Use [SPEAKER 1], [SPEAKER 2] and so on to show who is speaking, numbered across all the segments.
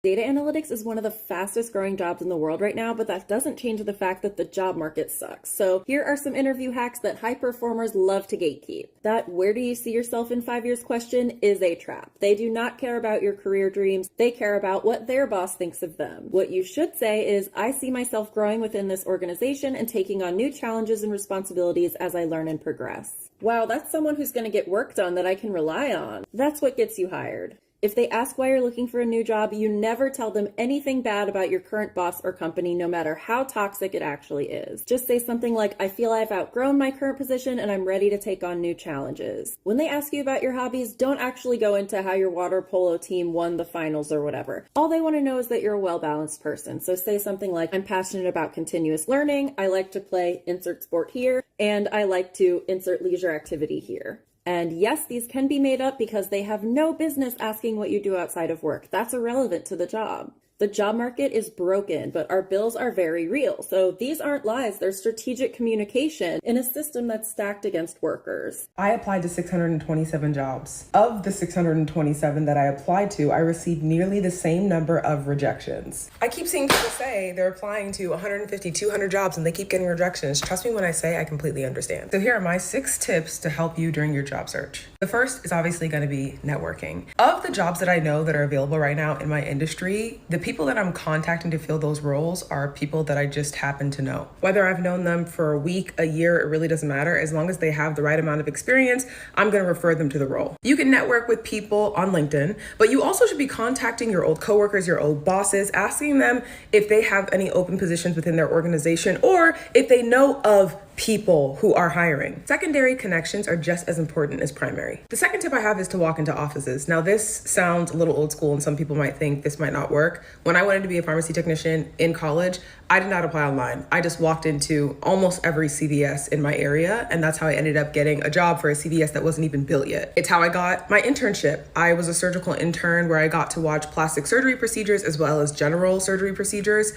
[SPEAKER 1] Data analytics is one of the fastest growing jobs in the world right now, but that doesn't change the fact that the job market sucks. So here are some interview hacks that high performers love to gatekeep. That "where do you see yourself in 5 years" question is a trap. They do not care about your career dreams. They care about what their boss thinks of them. What you should say is, "I see myself growing within this organization and taking on new challenges and responsibilities as I learn and progress." Wow, that's someone who's going to get work done that I can rely on. That's what gets you hired. If they ask why you're looking for a new job, you never tell them anything bad about your current boss or company, no matter how toxic it actually is. Just say something like, "I feel I've outgrown my current position and I'm ready to take on new challenges." When they ask you about your hobbies, don't actually go into how your water polo team won the finals or whatever. All they want to know is that you're a well-balanced person. So say something like, "I'm passionate about continuous learning, I like to play insert sport here, and I like to insert leisure activity here." And yes, these can be made up because they have no business asking what you do outside of work. That's irrelevant to the job. The job market is broken, but our bills are very real. So these aren't lies, they're strategic communication in a system that's stacked against workers.
[SPEAKER 2] I applied to 627 jobs. Of the 627 that I applied to, I received nearly the same number of rejections. I keep seeing people say they're applying to 150, 200 jobs and they keep getting rejections. Trust me when I say I completely understand. So here are my 6 tips to help you during your job search. The first is obviously going to be networking. Of the jobs that I know that are available right now in my industry, the people that I'm contacting to fill those roles are people that I just happen to know. Whether I've known them for a week, a year, it really doesn't matter. As long as they have the right amount of experience, I'm going to refer them to the role. You can network with people on LinkedIn, but you also should be contacting your old coworkers, your old bosses, asking them if they have any open positions within their organization or if they know of people who are hiring. Secondary connections are just as important as primary. The second tip I have is to walk into offices. Now, this sounds a little old school and some people might think this might not work. When I wanted to be a pharmacy technician in college, I did not apply online. I just walked into almost every CVS in my area, and that's how I ended up getting a job for a CVS that wasn't even built yet. It's how I got my internship. I was a surgical intern where I got to watch plastic surgery procedures as well as general surgery procedures.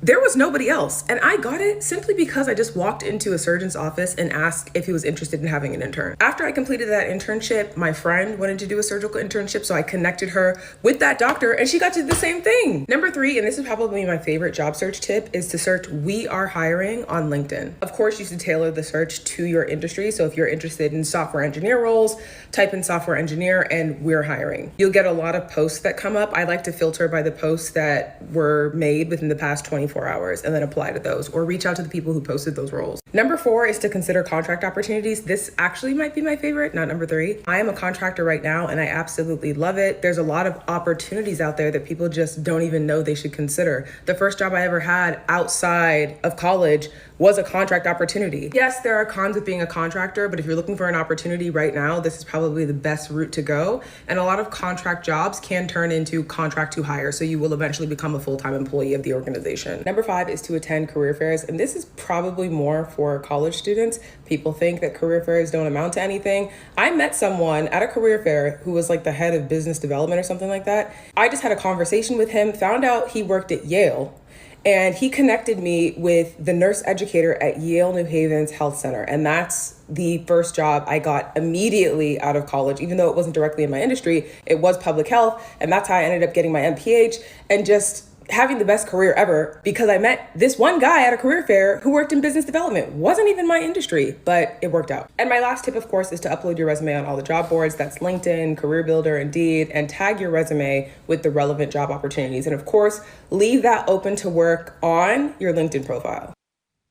[SPEAKER 2] There was nobody else. And I got it simply because I just walked into a surgeon's office and asked if he was interested in having an intern. After I completed that internship, my friend wanted to do a surgical internship, so I connected her with that doctor and she got to do the same thing. Number 3, and this is probably my favorite job search tip, is to search "we are hiring" on LinkedIn. Of course, you should tailor the search to your industry. So if you're interested in software engineer roles, type in "software engineer" and "we're hiring." You'll get a lot of posts that come up. I like to filter by the posts that were made within the past 24 hours and then apply to those or reach out to the people who posted those roles. Number 4 is to consider contract opportunities. This actually might be my favorite, not number 3. I am a contractor right now and I absolutely love it. There's a lot of opportunities out there that people just don't even know they should consider. The first job I ever had outside of college was a contract opportunity. Yes, there are cons of being a contractor, but if you're looking for an opportunity right now, this is probably the best route to go. And a lot of contract jobs can turn into contract to hire, so you will eventually become a full-time employee of the organization. Number 5 is to attend career fairs, and this is probably more for college students. People think that career fairs don't amount to anything. I met someone at a career fair who was like the head of business development or something like that. I just had a conversation with him, found out he worked at Yale, and he connected me with the nurse educator at Yale New Haven's Health Center. And that's the first job I got immediately out of college. Even though it wasn't directly in my industry, it was public health. And that's how I ended up getting my MPH and just having the best career ever, because I met this one guy at a career fair who worked in business development. Wasn't even my industry, but it worked out. And my last tip, of course, is to upload your resume on all the job boards. That's LinkedIn, CareerBuilder, Indeed, and tag your resume with the relevant job opportunities. And of course, leave that open to work on your LinkedIn profile.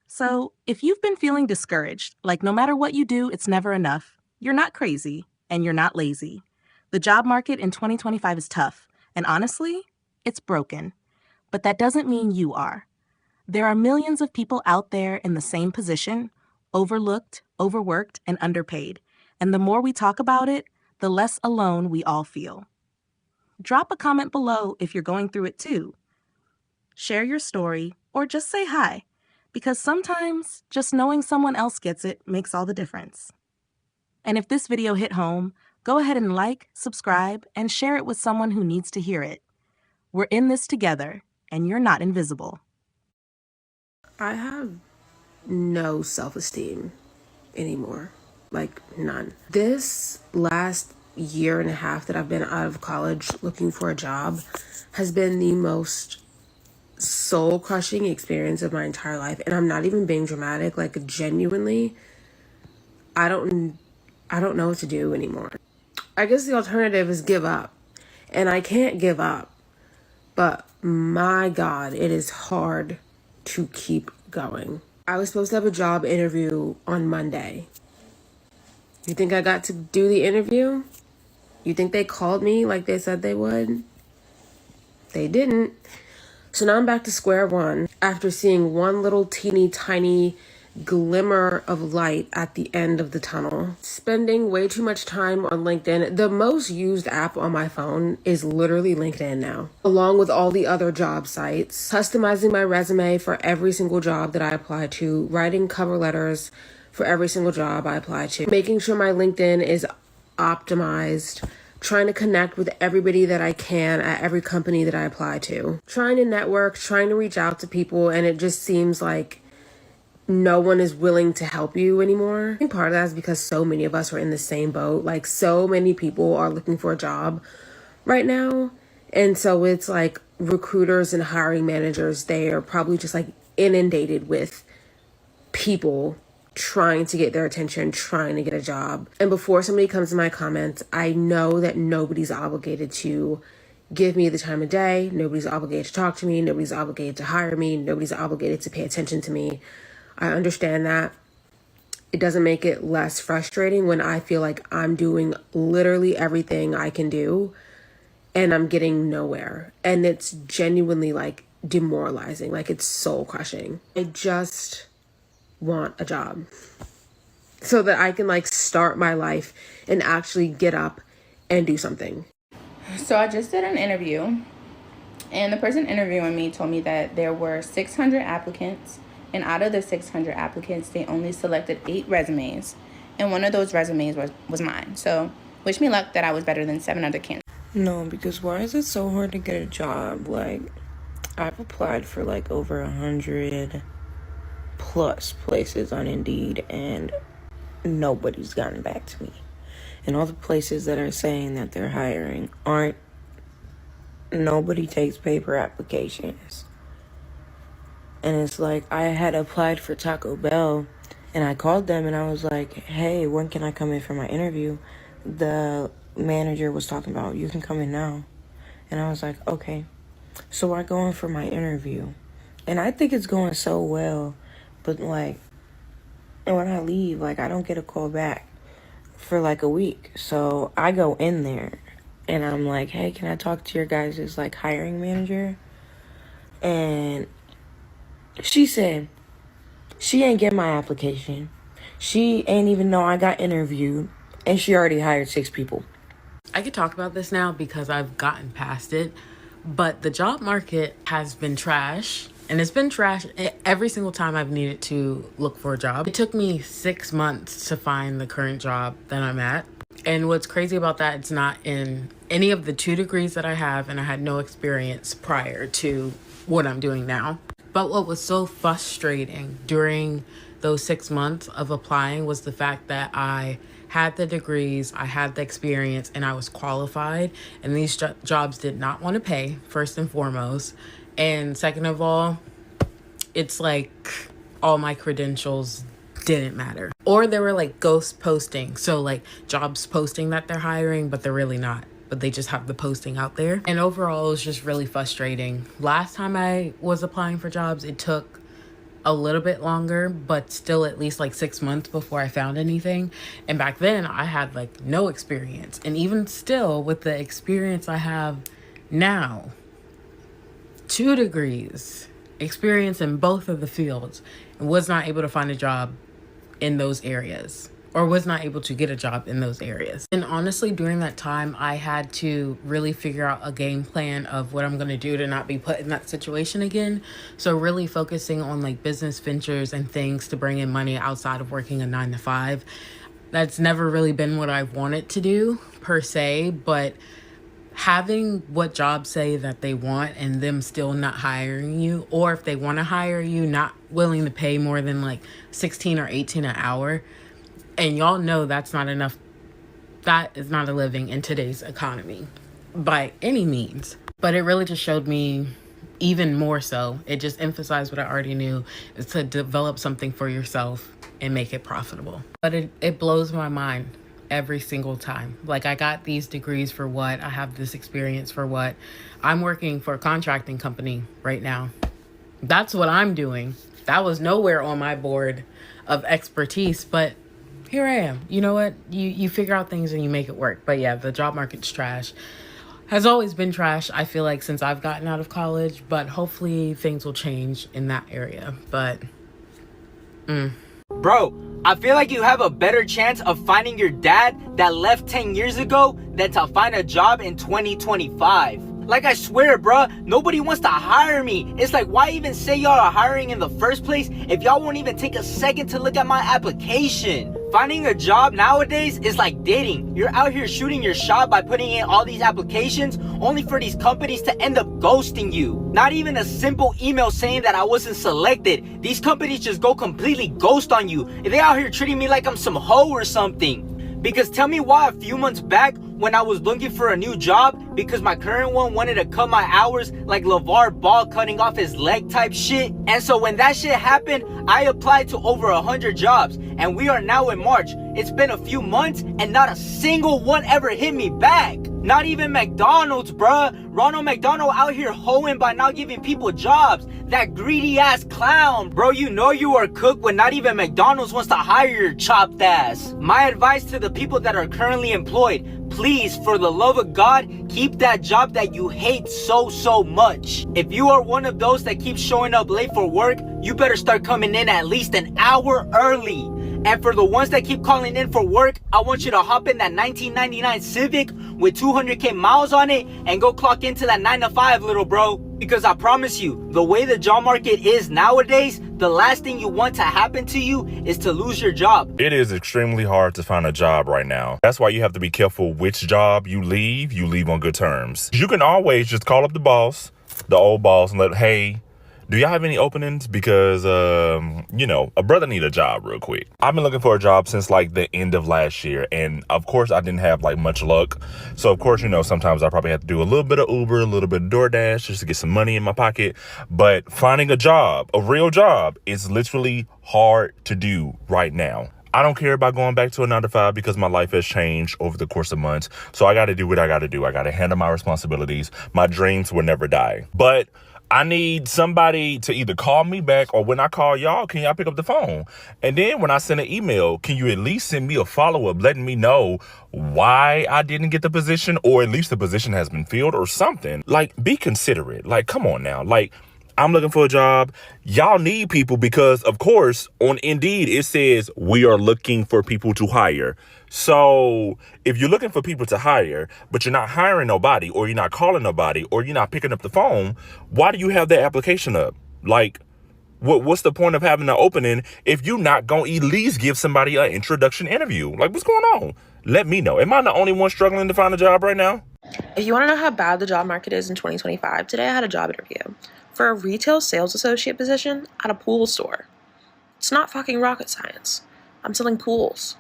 [SPEAKER 3] So if you've been feeling discouraged, like no matter what you do, it's never enough, you're not crazy and you're not lazy. The job market in 2025 is tough, and honestly, it's broken. But that doesn't mean you are. There are millions of people out there in the same position, overlooked, overworked, and underpaid. And the more we talk about it, the less alone we all feel. Drop a comment below if you're going through it too. Share your story or just say hi, because sometimes just knowing someone else gets it makes all the difference. And if this video hit home, go ahead and like, subscribe, and share it with someone who needs to hear it. We're in this together, and you're not invisible.
[SPEAKER 4] I have no self-esteem anymore. Like, none. This last year and a half that I've been out of college looking for a job has been the most soul-crushing experience of my entire life. And I'm not even being dramatic. Like, genuinely, I don't know what to do anymore. I guess the alternative is give up. And I can't give up. But my God, it is hard to keep going. I was supposed to have a job interview on Monday. You think I got to do the interview? You think they called me like they said they would? They didn't. So now I'm back to square one after seeing one little teeny tiny glimmer of light at the end of the tunnel. Spending way too much time on LinkedIn. The most used app on my phone is literally LinkedIn now, along with all the other job sites. Customizing my resume for every single job that I apply to, writing cover letters for every single job I apply to, making sure my LinkedIn is optimized, trying to connect with everybody that I can at every company that I apply to, trying to network, trying to reach out to people, and it just seems like no one is willing to help you anymore. I think part of that is because so many of us are in the same boat. Like, so many people are looking for a job right now. And so it's like recruiters and hiring managers, they are probably just like inundated with people trying to get their attention, trying to get a job. And before somebody comes to my comments, I know that nobody's obligated to give me the time of day. Nobody's obligated to talk to me. Nobody's obligated to hire me. Nobody's obligated to pay attention to me. I understand that. It doesn't make it less frustrating when I feel like I'm doing literally everything I can do and I'm getting nowhere. And it's genuinely like demoralizing. Like, it's soul crushing. I just want a job so that I can like start my life and actually get up and do something.
[SPEAKER 5] So I just did an interview, and the person interviewing me told me that there were 600 applicants, and out of the 600 applicants, they only selected 8 resumes, and one of those resumes was mine. So wish me luck that I was better than 7 other candidates.
[SPEAKER 6] No, because why is it so hard to get a job? Like, I've applied for like over 100 plus places on Indeed, and nobody's gotten back to me. And all the places that are saying that they're hiring nobody takes paper applications. And it's like, I had applied for Taco Bell, and I called them and I was like, hey, when can I come in for my interview? The manager was talking about, you can come in now. And I was like, okay. So I go in for my interview, and I think it's going so well, but like, and when I leave, like, I don't get a call back for like a week. So I go in there and I'm like, hey, can I talk to your guys' like hiring manager? And she said she ain't get my application. She ain't even know I got interviewed, and she already hired 6 people.
[SPEAKER 7] I could talk about this now because I've gotten past it, but the job market has been trash. And it's been trash every single time I've needed to look for a job. It took me 6 months to find the current job that I'm at. And what's crazy about that, it's not in any of the 2 degrees that I have, and I had no experience prior to what I'm doing now. But what was so frustrating during those 6 months of applying was the fact that I had the degrees, I had the experience, and I was qualified. And these jobs did not want to pay, first and foremost. And second of all, it's like all my credentials didn't matter. Or they were like ghost posting. So like jobs posting that they're hiring, but they're really not. But they just have the posting out there. And overall, it was just really frustrating. Last time I was applying for jobs, it took a little bit longer, but still at least like 6 months before I found anything. And back then I had like no experience. And even still, with the experience I have now, 2 degrees, experience in both of the fields, and was not able to find a job in those areas, or was not able to get a job in those areas. And honestly, during that time, I had to really figure out a game plan of what I'm going to do to not be put in that situation again. So really focusing on like business ventures and things to bring in money outside of working a 9-to-5. That's never really been what I've wanted to do per se, but having what jobs say that they want and them still not hiring you, or if they want to hire you, not willing to pay more than like 16 or 18 an hour. And y'all know that's not enough That is not a living in today's economy by any means. But it really just showed me even more so. It just emphasized what I already knew, is to develop something for yourself and make it profitable. But it blows my mind every single time. Like, I got these degrees for what? I have this experience for what? I'm working for a contracting company right now. That's what I'm doing. That was nowhere on my board of expertise, but here I am. You know what? You figure out things and you make it work. But yeah, the job market's trash. Has always been trash, I feel like, since I've gotten out of college, but hopefully things will change in that area. But
[SPEAKER 8] Bro, I feel like you have a better chance of finding your dad that left 10 years ago than to find a job in 2025. Like, I swear, bruh, nobody wants to hire me. It's like, why even say y'all are hiring in the first place if y'all won't even take a second to look at my application? Finding a job nowadays is like dating. You're out here shooting your shot by putting in all these applications only for these companies to end up ghosting you. Not even a simple email saying that I wasn't selected. These companies just go completely ghost on you. They out here treating me like I'm some hoe or something. Because tell me why a few months back when I was looking for a new job because my current one wanted to cut my hours like LeVar Ball cutting off his leg type shit. And so when that shit happened, I applied to over 100 jobs and we are now in March. It's been a few months and not a single one ever hit me back. Not even McDonald's, bruh. Ronald McDonald out here hoeing by not giving people jobs. That greedy ass clown. Bro, you know you are cooked when not even McDonald's wants to hire your chopped ass. My advice to the people that are currently employed, please, for the love of God, keep that job that you hate so much. If you are one of those that keeps showing up late for work, you better start coming in at least an hour early. And for the ones that keep calling in for work, I want you to hop in that 1999 Civic with 200k miles on it and go clock into that 9 to 5, little bro. Because I promise you, the way the job market is nowadays, the last thing you want to happen to you is to lose your job.
[SPEAKER 9] It is extremely hard to find a job right now. That's why you have to be careful which job you leave on good terms. You can always just call up the boss, the old boss, and hey, do y'all have any openings? Because, a brother need a job real quick. I've been looking for a job since like the end of last year. And of course I didn't have like much luck. So of course, sometimes I probably have to do a little bit of Uber, a little bit of DoorDash just to get some money in my pocket. But finding a job, a real job, is literally hard to do right now. I don't care about going back to a 9 to 5 because my life has changed over the course of months. So I got to do what I got to do. I got to handle my responsibilities. My dreams will never die. But I need somebody to either call me back, or when I call y'all, can y'all pick up the phone? And then when I send an email, can you at least send me a follow-up letting me know why I didn't get the position, or at least the position has been filled or something? Like, be considerate. Like, come on now. Like, I'm looking for a job. Y'all need people because, of course, on Indeed, it says we are looking for people to hire. So if you're looking for people to hire, but you're not hiring nobody, or you're not calling nobody, or you're not picking up the phone, why do you have that application up? Like, what's the point of having an opening if you're not going to at least give somebody an introduction interview? Like, what's going on? Let me know. Am I the only one struggling to find a job right now?
[SPEAKER 10] If you want to know how bad the job market is in 2025, today I had a job interview for a retail sales associate position at a pool store. It's not fucking rocket science. I'm selling pools.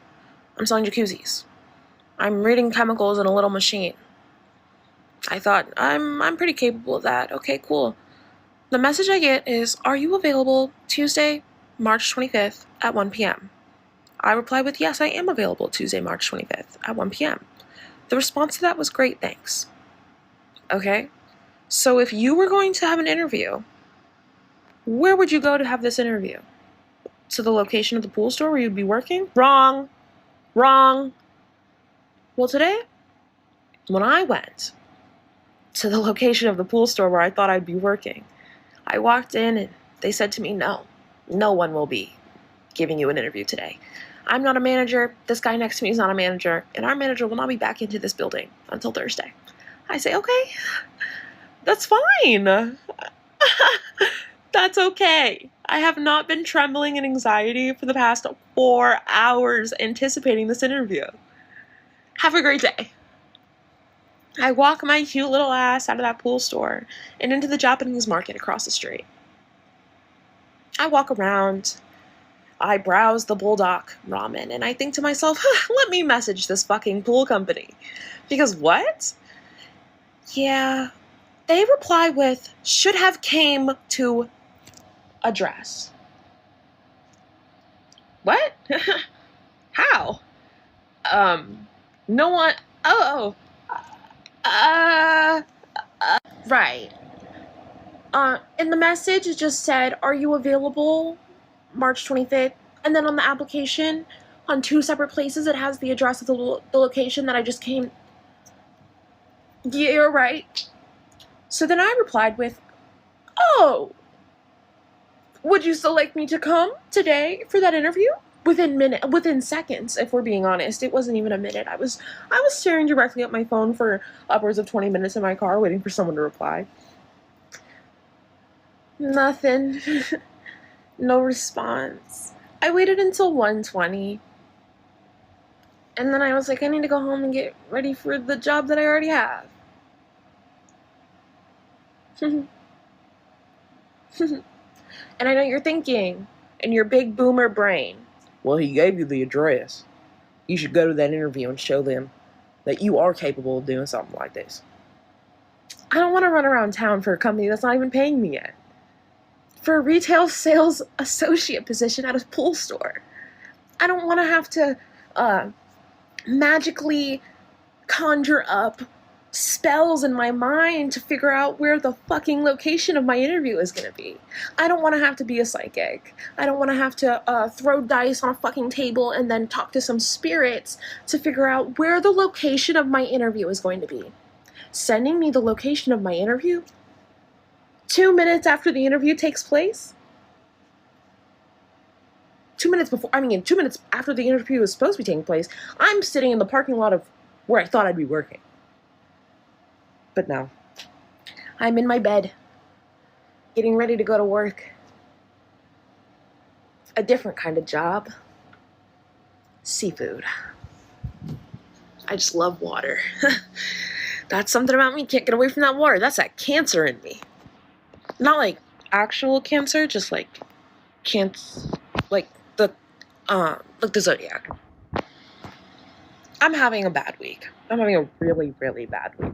[SPEAKER 10] I'm selling jacuzzis. I'm reading chemicals in a little machine. I thought, I'm pretty capable of that. Okay, cool. The message I get is, are you available Tuesday, March 25th at 1 p.m.? I reply with, yes, I am available Tuesday, March 25th at 1 p.m. The response to that was, great, thanks. Okay? So if you were going to have an interview, where would you go to have this interview? To the location of the pool store where you'd be working? Wrong. Well, today, when I went to the location of the pool store where I thought I'd be working, I walked in and they said to me, no one will be giving you an interview today. I'm not a manager. This guy next to me is not a manager. And our manager will not be back into this building until Thursday. I say, okay, that's fine. That's okay. I have not been trembling in anxiety for the past 4 hours anticipating this interview. Have a great day. I walk my cute little ass out of that pool store and into the Japanese market across the street. I walk around. I browse the Bulldog ramen and I think to myself, let me message this fucking pool company. Because what? Yeah, they reply with, should have came to address. What? How? No one, right. In the message, it just said, are you available March 25th? And then on the application, on 2 separate places, it has the address of the location that I just came. Yeah, you're right. So then I replied with, oh, would you still like me to come today for that interview? Within seconds, if we're being honest. It wasn't even a minute. I was staring directly at my phone for upwards of 20 minutes in my car waiting for someone to reply. Nothing. No response. I waited until 1:20. And then I was like, I need to go home and get ready for the job that I already have. And I know you're thinking, in your big boomer brain, well, he gave you the address. You should go to that interview and show them that you are capable of doing something like this. I don't want to run around town for a company that's not even paying me yet. For a retail sales associate position at a pool store. I don't want to have to magically conjure up spells in my mind to figure out where the fucking location of my interview is going to be. I don't want to have to be a psychic. I don't want to have to throw dice on a fucking table and then talk to some spirits to figure out where the location of my interview is going to be. Sending me the location of my interview 2 minutes after the interview takes place? 2 minutes after the interview is supposed to be taking place, I'm sitting in the parking lot of where I thought I'd be working. But no. I'm in my bed, getting ready to go to work. A different kind of job. Seafood. I just love water. That's something about me. Can't get away from that water. That's that cancer in me. Not like actual cancer, just like like the Zodiac. I'm having a bad week. I'm having a really, really bad week.